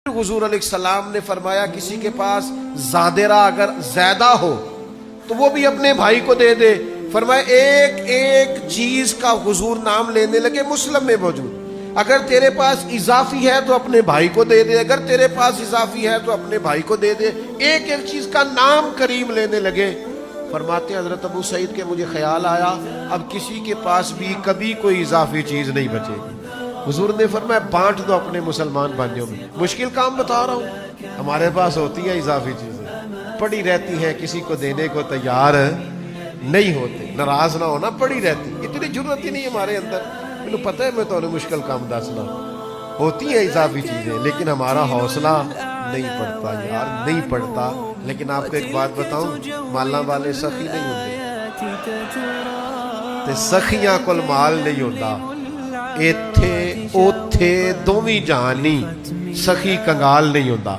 हुजूर अलैहिस्सलाम ने फरमाया किसी के पास ज़ादेरा अगर ज्यादा हो तो वो भी अपने भाई को दे दे। फरमाया एक एक चीज का हुजूर नाम लेने लगे, मुस्लिम में मौजूद। अगर तेरे पास इजाफी है तो अपने भाई को दे दे, अगर तेरे पास इजाफी है तो अपने भाई को दे दे। एक एक चीज का नाम करीम लेने लगे। फरमाते हजरत अबू सईद के मुझे ख्याल आया अब किसी के पास भी कभी कोई इजाफी चीज नहीं बचेगी। हुजूर ने फरमाया बांट दो अपने मुसलमान भाइयों में। मुश्किल काम बता रहा हूँ, हमारे पास होती है इजाफी चीजें, पड़ी रहती है, किसी को देने को तैयार नहीं होते। नाराज ना होना, पड़ी रहती, इतनी जरूरत ही नहीं हमारे अंदर। मैंने पता है मैं तो मुश्किल काम दसना, होती है इजाफी चीजें, लेकिन हमारा हौसला नहीं पड़ता यार, नहीं पड़ता। लेकिन आपको एक बात बताऊं, माला वाले सखी नहीं होंगे ते सखियां कोल माल नहीं होता। इत्थे ओथे दोवीं जहानी सखी कंगाल नहीं होता।